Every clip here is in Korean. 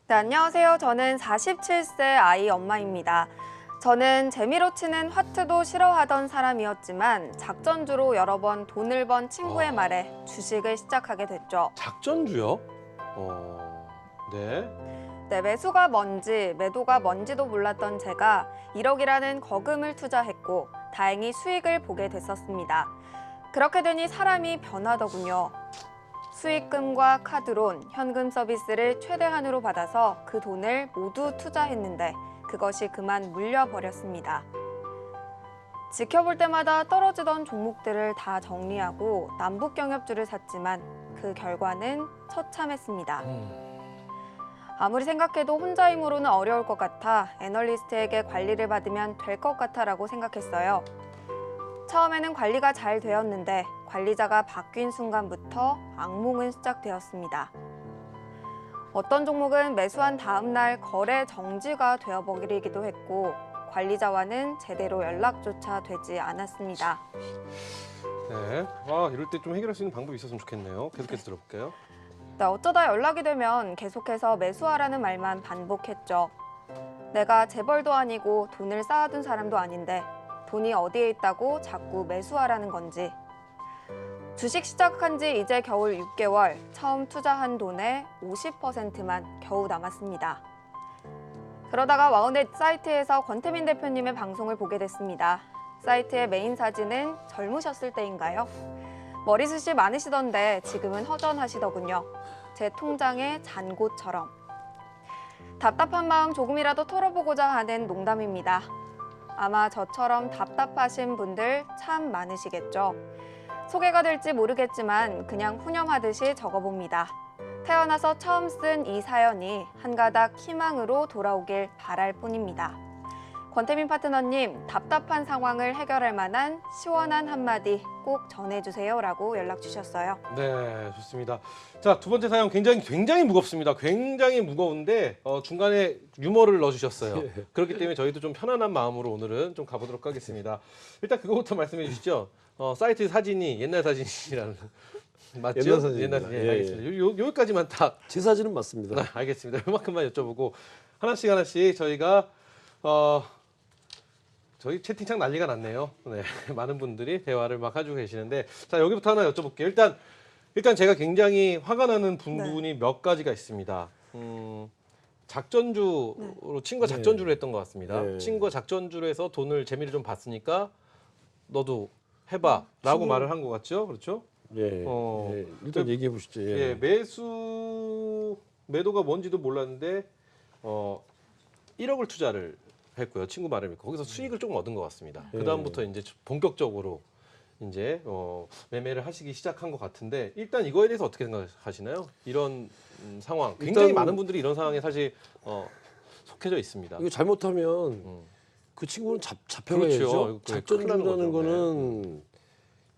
네, 안녕하세요. 저는 47세 아이 엄마입니다. 저는 재미로 치는 화투도 싫어하던 사람이었지만 작전주로 여러 번 돈을 번 친구의 말에 주식을 시작하게 됐죠. 작전주요? 네. 네, 매수가 뭔지 매도가 뭔지도 몰랐던 제가 1억이라는 거금을 투자했고 다행히 수익을 보게 됐었습니다. 그렇게 되니 사람이 변하더군요. 수익금과 카드론, 현금 서비스를 최대한으로 받아서 그 돈을 모두 투자했는데 그것이 그만 물려버렸습니다. 지켜볼 때마다 떨어지던 종목들을 다 정리하고 남북경협주를 샀지만 그 결과는 처참했습니다. 아무리 생각해도 혼자 힘으로는 어려울 것 같아 애널리스트에게 관리를 받으면 될 것 같아라고 생각했어요. 처음에는 관리가 잘 되었는데 관리자가 바뀐 순간부터 악몽은 시작되었습니다. 어떤 종목은 매수한 다음 날 거래 정지가 되어버리기도 했고 관리자와는 제대로 연락조차 되지 않았습니다. 네. 이럴 때 좀 해결할 수 있는 방법이 있었으면 좋겠네요. 계속해서 들어볼게요. 네, 어쩌다 연락이 되면 계속해서 매수하라는 말만 반복했죠. 내가 재벌도 아니고 돈을 쌓아둔 사람도 아닌데 돈이 어디에 있다고 자꾸 매수하라는 건지. 주식 시작한 지 이제 겨우 6개월, 처음 투자한 돈의 50%만 겨우 남았습니다. 그러다가 와우넷 사이트에서 권태민 대표님의 방송을 보게 됐습니다. 사이트의 메인 사진은 젊으셨을 때인가요? 머리숱이 많으시던데 지금은 허전하시더군요. 제 통장의 잔고처럼. 답답한 마음 조금이라도 털어보고자 하는 농담입니다. 아마 저처럼 답답하신 분들 참 많으시겠죠. 소개가 될지 모르겠지만 그냥 푸념하듯이 적어봅니다. 태어나서 처음 쓴 이 사연이 한 가닥 희망으로 돌아오길 바랄 뿐입니다. 권태민 파트너님, 답답한 상황을 해결할 만한 시원한 한마디 꼭 전해주세요라고 연락 주셨어요. 네, 좋습니다. 자, 두 번째 사연 굉장히 무겁습니다. 굉장히 무거운데 중간에 유머를 넣어주셨어요. 그렇기 때문에 저희도 좀 편안한 마음으로 오늘은 좀 가보도록 하겠습니다. 일단 그거부터 말씀해 주시죠. 사이트 사진이 옛날 사진이라는 맞죠? 옛날 사진입니다. 옛날 사진. 예, 알겠습니다. 여기까지만 딱 제 사진은 맞습니다. 알겠습니다. 이만큼만 여쭤보고 하나씩 저희가 저희 채팅창 난리가 났네요. 네, 많은 분들이 대화를 막 해주고 계시는데 자 여기부터 하나 여쭤볼게요. 일단 제가 굉장히 화가 나는 부분이 몇 가지가 있습니다. 작전주로 친구가 작전주를 했던 것 같습니다. 네. 친구가 작전주로 해서 돈을 재미를 좀 봤으니까 너도 해봐라고 말을 한 것 같죠? 그렇죠? 예. 예. 일단 얘기해 보시죠. 예, 매도가 뭔지도 몰랐는데 1억을 투자를 했고요. 친구 말을 믿고 거기서 수익을 조금 얻은 것 같습니다. 예. 그 다음부터 이제 본격적으로 이제 매매를 하시기 시작한 것 같은데 일단 이거에 대해서 어떻게 생각하시나요? 이런 상황 굉장히 일단 많은 분들이 이런 상황에 사실 속해져 있습니다. 이거 잘못하면 그 친구는 잡혀가야죠. 그렇죠. 작전주라는 거죠. 거는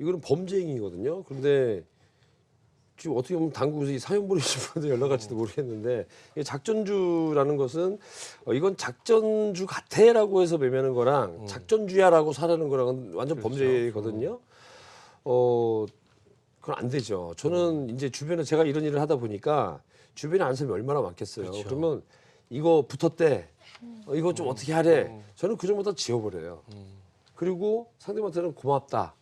이거는 범죄 행위거든요. 그런데 지금 어떻게 보면 당국에서 이 사연 보내신 분한테 연락 갈지도 모르겠는데 이 작전주라는 것은 이건 작전주 같아라고 해서 매매하는 거랑 작전주야라고 사라는 거랑은 완전 그렇죠. 범죄거든요. 그건 안 되죠. 저는 이제 주변에 제가 이런 일을 하다 보니까 주변에 아는 사람이 얼마나 많겠어요. 그렇죠. 그러면 이거 붙었대. 이거 좀 어떻게 하래. 저는 그 전부터 지워버려요. 그리고 상대방한테는 고맙다.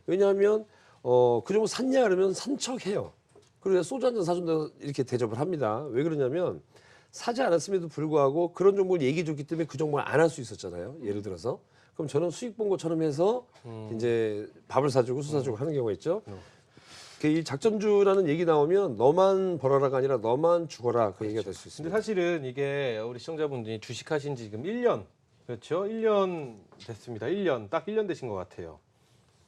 왜냐하면 그 정도 샀냐 그러면 산 척해요. 그리고 소주 한잔 사준다 이렇게 대접을 합니다. 왜 그러냐면 사지 않았음에도 불구하고 그런 정보를 얘기해 줬기 때문에 그 정보를 안 할 수 있었잖아요. 예를 들어서. 그럼 저는 수익 본 것처럼 해서 이제 밥을 사주고 술 사주고 하는 경우가 있죠. 이 작전주라는 얘기 나오면 너만 벌어라가 아니라 너만 죽어라 그 얘기가 될 수 근데 있습니다. 사실은 이게 우리 시청자분들이 주식하신 지 지금 1년 그렇죠? 1년 됐습니다. 1년 딱 1년 되신 것 같아요.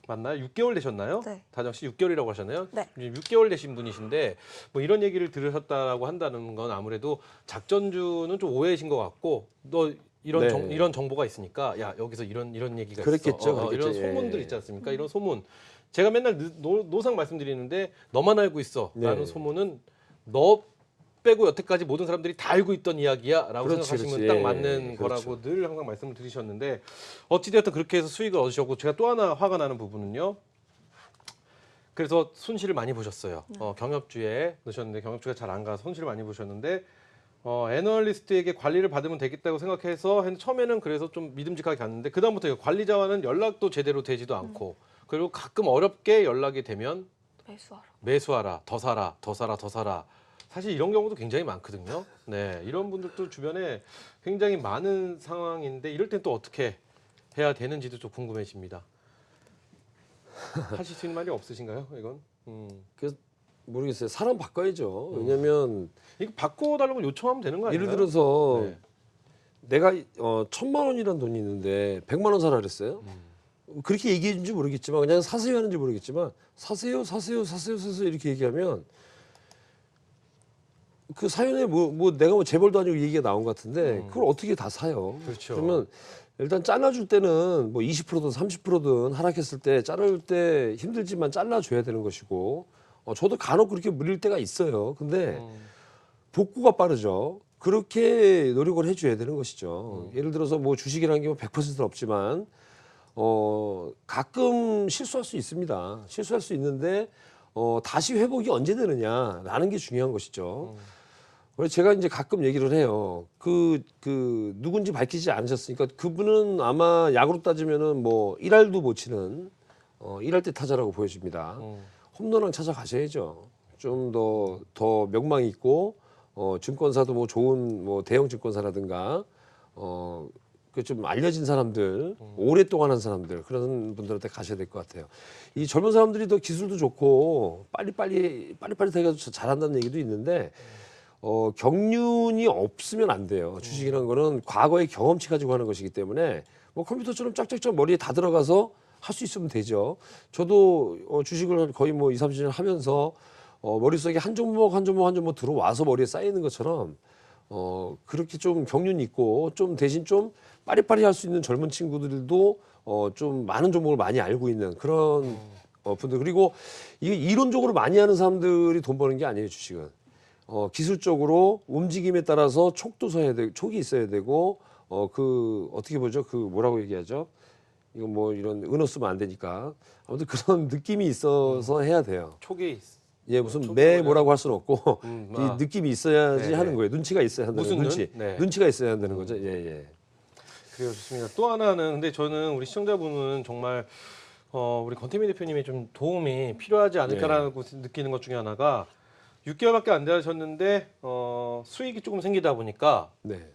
맞나요? 6개월 되셨나요? 네. 다정 씨 6개월이라고 하셨나요? 네. 6개월 되신 분이신데 뭐 이런 얘기를 들으셨다라고 한다는 건 아무래도 작전주는 좀 오해이신 것 같고 너 이런 네. 이런 정보가 있으니까 야 여기서 이런 얘기가 그렇겠죠, 있어. 그렇겠죠. 이런 예. 소문들 있지 않습니까? 이런 소문 제가 맨날 노상 말씀드리는데 너만 알고 있어라는 네. 소문은 너 빼고 여태까지 모든 사람들이 다 알고 있던 이야기야라고 그렇지, 생각하시면 그렇지. 딱 예, 맞는 그렇죠. 거라고 늘 항상 말씀을 드리셨는데 어찌되었든 그렇게 해서 수익을 얻으셨고 제가 또 하나 화가 나는 부분은요. 그래서 손실을 많이 보셨어요. 경협주에 넣으셨는데 경협주가 잘 안 가서 손실을 많이 보셨는데 애널리스트에게 관리를 받으면 되겠다고 생각해서 처음에는 그래서 좀 믿음직하게 갔는데 그다음부터 관리자와는 연락도 제대로 되지도 않고 그리고 가끔 어렵게 연락이 되면 매수하러. 매수하라, 더 사라, 더 사라, 더 사라. 사실 이런 경우도 굉장히 많거든요. 네, 이런 분들도 주변에 굉장히 많은 상황인데 이럴 땐 또 어떻게 해야 되는지도 좀 궁금해집니다. 하실 수 있는 말이 없으신가요, 이건? 그래서 모르겠어요. 사람 바꿔야죠. 왜냐면 이거 바꿔달라고 요청하면 되는 거 아닌가요? 예를 들어서 네. 내가 1,000만 원이라는 돈이 있는데 100만 원 사라 그랬어요. 그렇게 얘기했는지 모르겠지만 그냥 사세요 하는지 모르겠지만 사세요, 사세요, 사세요, 사세요 이렇게 얘기하면 그 사연에 내가 뭐 재벌도 아니고 얘기가 나온 것 같은데 그걸 어떻게 다 사요? 그렇죠. 그러면 일단 잘라줄 때는 뭐 20%든 30%든 하락했을 때 자를 때 힘들지만 잘라줘야 되는 것이고 저도 간혹 그렇게 물릴 때가 있어요. 근데 복구가 빠르죠. 그렇게 노력을 해줘야 되는 것이죠. 예를 들어서 뭐 주식이라는 게 100%는 없지만 가끔 실수할 수 있습니다. 실수할 수 있는데 다시 회복이 언제 되느냐라는 게 중요한 것이죠. 그래서 제가 이제 가끔 얘기를 해요. 그 누군지 밝히지 않으셨으니까 그분은 아마 야구로 따지면은 뭐 1할도 못 치는 1할 때 타자라고 보여집니다. 홈런왕 찾아가셔야죠. 좀 더 명망이 있고 증권사도 뭐 좋은 뭐 대형 증권사라든가 그 좀 알려진 사람들, 오랫동안 한 사람들 그런 분들한테 가셔야 될 것 같아요. 이 젊은 사람들이 더 기술도 좋고 빨리빨리 해가지고 잘한다는 얘기도 있는데 경륜이 없으면 안 돼요. 주식이라는 거는 과거의 경험치 가지고 하는 것이기 때문에 뭐 컴퓨터처럼 쫙쫙쫙 머리에 다 들어가서 할 수 있으면 되죠. 저도 주식을 거의 뭐 20, 30년 하면서 머릿속에 한 종목 들어와서 머리에 쌓이는 것처럼 그렇게 좀 경륜이 있고 좀 대신 좀 빠리빠리 할 수 있는 젊은 친구들도 좀 많은 종목을 많이 알고 있는 그런 분들. 그리고 이게 이론적으로 많이 하는 사람들이 돈 버는 게 아니에요, 주식은. 기술적으로 움직임에 따라서 촉도 서야 되고, 촉이 있어야 되고, 어떻게 보죠? 뭐라고 얘기하죠? 이거 뭐 이런 은어 쓰면 안 되니까. 아무튼 그런 느낌이 있어서 해야 돼요. 촉이 예, 무슨 촉이 뭐라고 할 수는 없고, 아. 이 느낌이 있어야지 네네. 하는 거예요. 눈치가 있어야 한다는 무슨 눈치. 눈? 네. 눈치가 있어야 한다는 거죠. 예, 예. 그래요, 좋습니다. 또 하나는 근데 저는 우리 시청자분은 정말 우리 권태미 대표님의 좀 도움이 필요하지 않을까라고 느끼는 것 중에 하나가 6개월밖에 안 되셨는데 수익이 조금 생기다 보니까 네.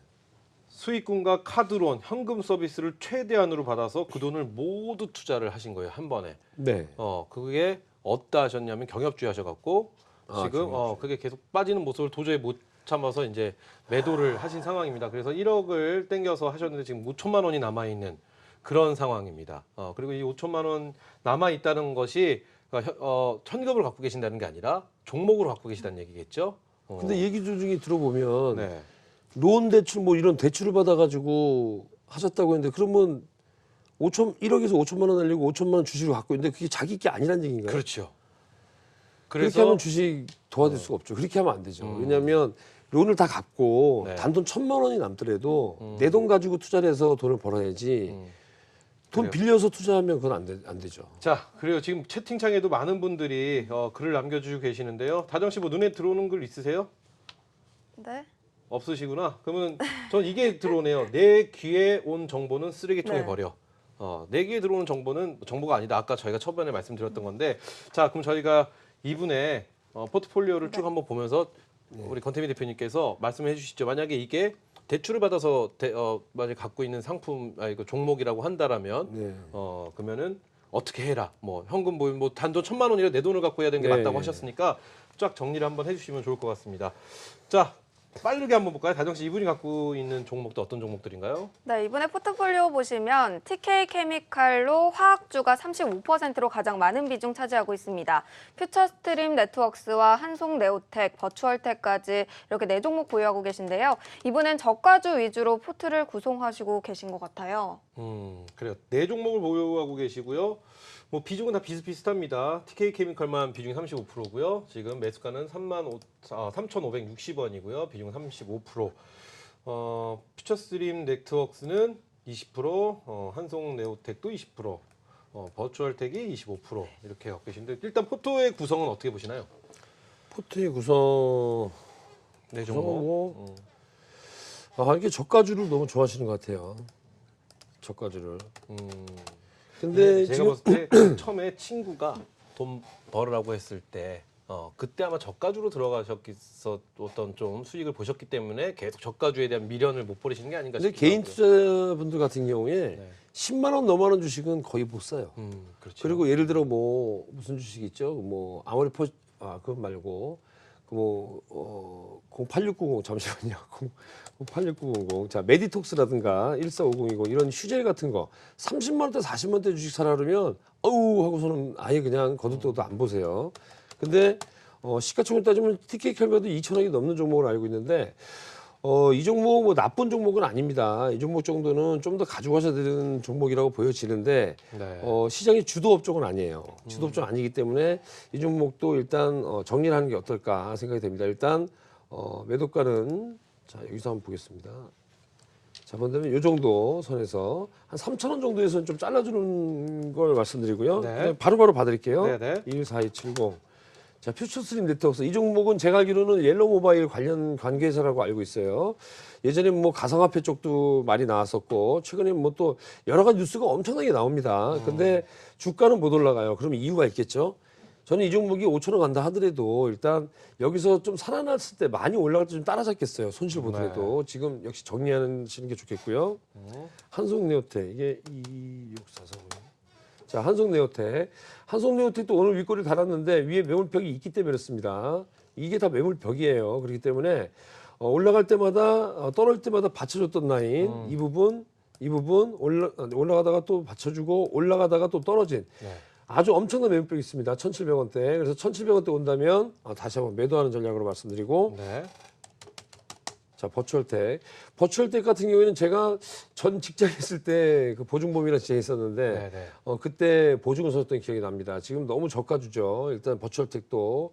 수익금과 카드론, 현금 서비스를 최대한으로 받아서 그 돈을 모두 투자를 하신 거예요, 한 번에. 네. 그게 어디다 하셨냐면 경협주에 하셔갖고 지금 그게 계속 빠지는 모습을 도저히 못 참아서 이제 매도를 하신 상황입니다. 그래서 1억을 땡겨서 하셨는데 지금 5천만 원이 남아 있는 그런 상황입니다. 그리고 이 5천만 원 남아 있다는 것이 현금을 갖고 계신다는 게 아니라 종목으로 갖고 계시다는 얘기겠죠. 근데 얘기 중에 들어보면 네. 론 대출 뭐 이런 대출을 받아가지고 하셨다고 했는데 그러면 1억에서 5천만 원 날리고 5천만 원 주식을 갖고 있는데 그게 자기 게 아니란 얘기인가요? 그렇죠. 그렇게 하면 주식 도와줄 수가 없죠. 그렇게 하면 안 되죠. 왜냐하면 론을 다 갚고 네. 단돈 1,000만 원이 남더라도 내 돈 가지고 투자를 해서 돈을 벌어야지 돈 그래요. 빌려서 투자하면 그건 안 되죠. 자, 그리고 지금 채팅창에도 많은 분들이 글을 남겨주고 계시는데요. 다정 씨 뭐 눈에 들어오는 글 있으세요? 네. 없으시구나. 그러면 전 이게 들어오네요. 내 귀에 온 정보는 쓰레기통에 네. 버려. 내 귀에 들어오는 정보는 정보가 아니다. 아까 저희가 초반에 말씀드렸던 건데, 자, 그럼 저희가 이분의 포트폴리오를 쭉 한번 보면서 우리 권태미 대표님께서 말씀해 주시죠. 만약에 이게 대출을 받아서 만약에 갖고 있는 상품, 이거 종목이라고 한다라면, 네. 그러면은 어떻게 해라. 뭐 현금 뭐 단돈 1,000만 원이라 내 돈을 갖고 해야 되는 게 네. 맞다고 하셨으니까 쫙 정리를 한번 해주시면 좋을 것 같습니다. 자, 빠르게 한번 볼까요? 다정 씨 이분이 갖고 있는 종목도 어떤 종목들인가요? 네, 이번에 포트폴리오 보시면 TK 케미칼로 화학주가 35%로 가장 많은 비중 차지하고 있습니다. 퓨처스트림 네트워크스와 한송네오텍, 버추얼텍까지 이렇게 4종목 보유하고 계신데요. 이분은 저가주 위주로 포트를 구성하시고 계신 것 같아요. 그래요. 4종목을 보유하고 계시고요. 뭐 비중은 다 비슷비슷합니다. TK 케미칼만 비중이 35%고요. 지금 매수가는 3,560원이고요. 비중은 35%. 퓨처스트림 네트워크스는 20%, 한송네오텍도 20%, 버추얼텍이 25% 이렇게 갖고 계신데 일단 포트의 구성은 어떻게 보시나요? 포트의 구성 네 구성은 종목. 뭐 이게 저가주를 너무 좋아하시는 것 같아요. 저가주를. 음. 근데 제가 지금 봤을 때 처음에 친구가 돈 벌으라고 했을 때 그때 아마 저가주로 들어가셨었던 좀 수익을 보셨기 때문에 계속 저가주에 대한 미련을 못 버리시는 게 아닌가 근데 싶기도 개인 하고요. 투자분들 같은 경우에 네. 10만 원 넘어가는 주식은 거의 못 사요. 그렇죠. 그리고 예를 들어 뭐 무슨 주식 있죠? 뭐 아무리 그건 말고 그 08690 잠시만요. 08690 자 메디톡스라든가 14500 이런 휴젤 같은 거 30만 원대 40만 원대 주식 사라 그러면 어우 하고서는 아예 그냥 거두떠도 안 보세요. 근데 시가총액 따지면 TK 캘베도 2천억이 넘는 종목을 알고 있는데 이 종목 뭐 나쁜 종목은 아닙니다. 이 종목 정도는 좀 더 가져가셔야 되는 종목이라고 보여지는데 네. 시장이 주도 업종은 아니에요. 주도 업종 아니기 때문에 이 종목도 일단 정리를 하는 게 어떨까 생각이 됩니다. 일단 매도가는 자 여기서 한번 보겠습니다. 자, 그러면 이 정도 선에서 한 3,000원 정도에서는 좀 잘라주는 걸 말씀드리고요. 네. 바로바로 봐드릴게요. 네네. 214270. 자, 퓨처스트림 네트워크스. 이 종목은 제가 알기로는 옐로우 모바일 관련 관계사라고 알고 있어요. 예전에 뭐 가상화폐 쪽도 많이 나왔었고, 최근에 뭐 또 여러 가지 뉴스가 엄청나게 나옵니다. 근데 주가는 못 올라가요. 그럼 이유가 있겠죠? 저는 이 종목이 5,000원 간다 하더라도 일단 여기서 좀 살아났을 때 많이 올라갈 때 좀 따라잡겠어요. 손실 보더라도. 지금 역시 정리하시는 게 좋겠고요. 한송네오텍. 이게 2643. 자, 한송네오텍. 한송네오텍도 오늘 윗꼬리를 달았는데 위에 매물벽이 있기 때문에 그렇습니다. 이게 다 매물벽이에요. 그렇기 때문에 올라갈 때마다 떨어질 때마다 받쳐줬던 라인 이 부분 올라가다가 또 받쳐주고 올라가다가 또 떨어진 네. 아주 엄청난 매물벽이 있습니다. 1,700원대. 그래서 1,700원대 온다면 다시 한번 매도하는 전략으로 말씀드리고 네. 자, 버추얼텍. 버추얼텍 같은 경우에는 제가 전 직장에 있을 때 그 보증보험이라는 직장에 있었는데 네네. 그때 보증을 썼던 기억이 납니다. 지금 너무 저가주죠. 일단 버추얼텍도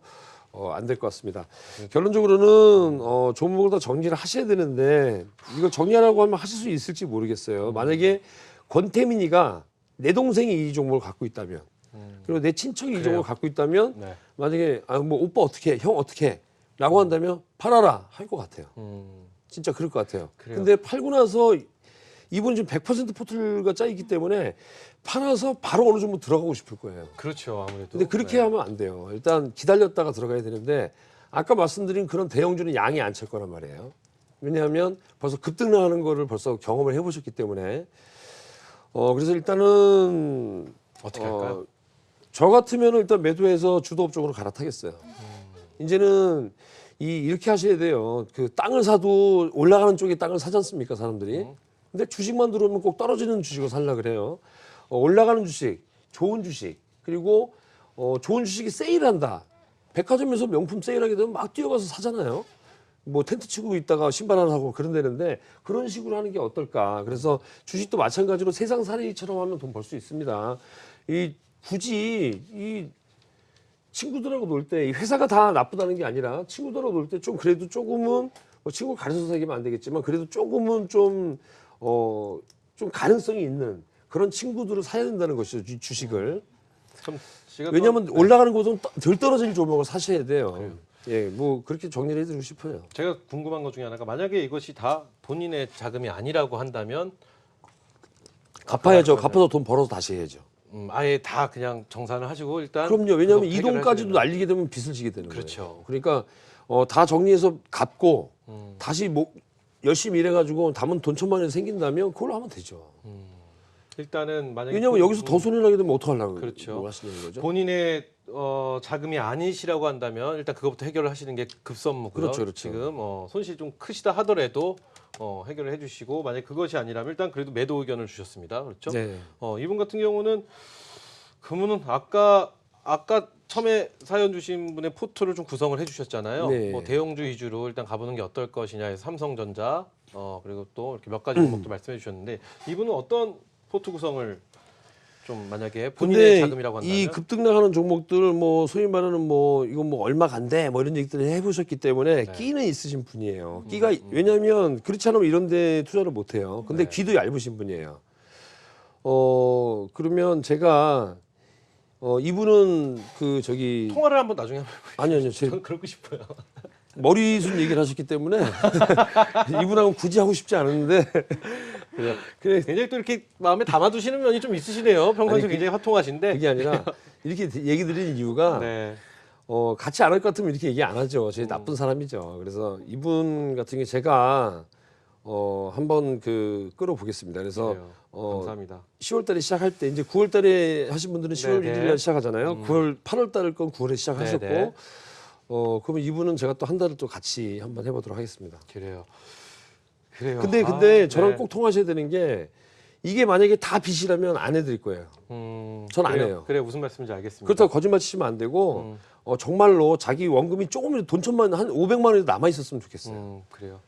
안 될 것 같습니다. 결론적으로는 종목을 다 정리를 하셔야 되는데 이걸 정리하라고 하면 하실 수 있을지 모르겠어요. 만약에 권태민이가 내 동생이 이 종목을 갖고 있다면 그리고 내 친척이 이 그래요. 종목을 갖고 있다면 네. 만약에 뭐 오빠 어떻게 해? 형 어떻게 해? 라고 한다면 팔아라 할 것 같아요. 진짜 그럴 것 같아요. 그래요. 근데 팔고 나서 이분은 지금 100% 포트가 짜 있기 때문에 팔아서 바로 어느 정도 들어가고 싶을 거예요. 그렇죠. 아무래도. 근데 그렇게 네. 하면 안 돼요. 일단 기다렸다가 들어가야 되는데 아까 말씀드린 그런 대형주는 양이 안 찰 거란 말이에요. 왜냐하면 벌써 급등하는 거를 벌써 경험을 해보셨기 때문에 그래서 일단은 어떻게 할까요? 저 같으면 일단 매도해서 주도 업종으로 갈아타겠어요. 이제는 이렇게 하셔야 돼요. 그 땅을 사도 올라가는 쪽에 땅을 사지 않습니까, 사람들이? 근데 주식만 들어오면 꼭 떨어지는 주식을 살라 그래요. 올라가는 주식, 좋은 주식, 그리고 좋은 주식이 세일한다. 백화점에서 명품 세일하게 되면 막 뛰어가서 사잖아요. 뭐 텐트 치고 있다가 신발 하나 사고 그런 데는데 그런 식으로 하는 게 어떨까. 그래서 주식도 마찬가지로 세상살이처럼 하면 돈 벌 수 있습니다. 굳이 친구들하고 놀 때 회사가 다 나쁘다는 게 아니라 친구들하고 놀 때 좀 그래도 조금은 친구 가르쳐서 사귀면 안 되겠지만 그래도 조금은 좀 가능성이 있는 그런 친구들을 사야 된다는 것이죠. 주식을. 참 제가 왜냐하면 또- 올라가는 곳은 덜 떨어질 종목을 사셔야 돼요. 예, 뭐 그렇게 정리를 해드리고 싶어요. 제가 궁금한 것 중에 하나가 만약에 이것이 다 본인의 자금이 아니라고 한다면 갚아야죠. 갚아서 돈 벌어서 다시 해야죠. 아예 다 그냥 정산을 하시고 일단 그럼요. 왜냐하면 그거 이 해결을 돈까지도 하시려면. 날리게 되면 빚을 지게 되는 그렇죠. 거예요. 그러니까 다 정리해서 갚고 다시 뭐 열심히 일해가지고 담은 돈 1,000만 원이 생긴다면 그걸로 하면 되죠. 일단은 만약에 왜냐하면 여기서 더 손해 나게 되면 어떡하려고 그렇죠. 뭐 하시는 거죠? 본인의 자금이 아니시라고 한다면 일단 그것부터 해결을 하시는 게 급선무고요. 그렇죠, 그렇죠. 지금 손실이 좀 크시다 하더라도 해결을 해주시고 만약 그것이 아니라면 일단 그래도 매도 의견을 주셨습니다. 그렇죠? 네. 이분 같은 경우는 그러면은 아까 처음에 사연 주신 분의 포트를 좀 구성을 해주셨잖아요. 네. 뭐 대형주 위주로 일단 가보는 게 어떨 것이냐 해서 삼성전자 그리고 또 이렇게 몇 가지 종목도 말씀해 주셨는데 이분은 어떤 포트 구성을 좀 만약에 본인의 근데 자금이라고 한다면 이 급등 나가는 종목들 뭐 소위 말하는 뭐 이건 뭐 얼마 간대 뭐 이런 얘기들을 해보셨기 때문에 네. 끼는 있으신 분이에요. 끼가 왜냐하면 그렇지 않으면 이런 데 투자를 못 해요. 근데 네. 귀도 얇으신 분이에요. 그러면 제가 이분은 그 저기 통화를 한번 나중에 한번 아니요 저는 그러고 싶어요. 머리숱 얘기를 하셨기 때문에 이분하고 굳이 하고 싶지 않았는데 그래 굉장히 또 이렇게 마음에 담아두시는 면이 좀 있으시네요. 평상시에 굉장히 화통하신데. 그게 아니라 이렇게 얘기 드리는 이유가 네. 같이 안 할 것 같으면 이렇게 얘기 안 하죠. 제일 나쁜 사람이죠. 그래서 이분 같은 경우 제가 한번 끌어보겠습니다. 그래서 그래요. 감사합니다. 10월달에 시작할 때 이제 9월달에 하신 분들은 10월 네, 1일날 시작하잖아요. 8월달 건 9월에 시작하셨고 네, 네. 그러면 이분은 제가 또 한 달을 또 같이 한번 해보도록 하겠습니다. 그래요. 그래요. 근데 저랑 네. 꼭 통하셔야 되는 게 이게 만약에 다 빚이라면 안 해드릴 거예요. 전안 그래요. 해요. 그래 무슨 말씀인지 알겠습니다. 그렇다고 거짓말 치시면 안 되고 정말로 자기 원금이 조금이라도 돈 천만 한 500만 원이 남아 있었으면 좋겠어요. 그래요.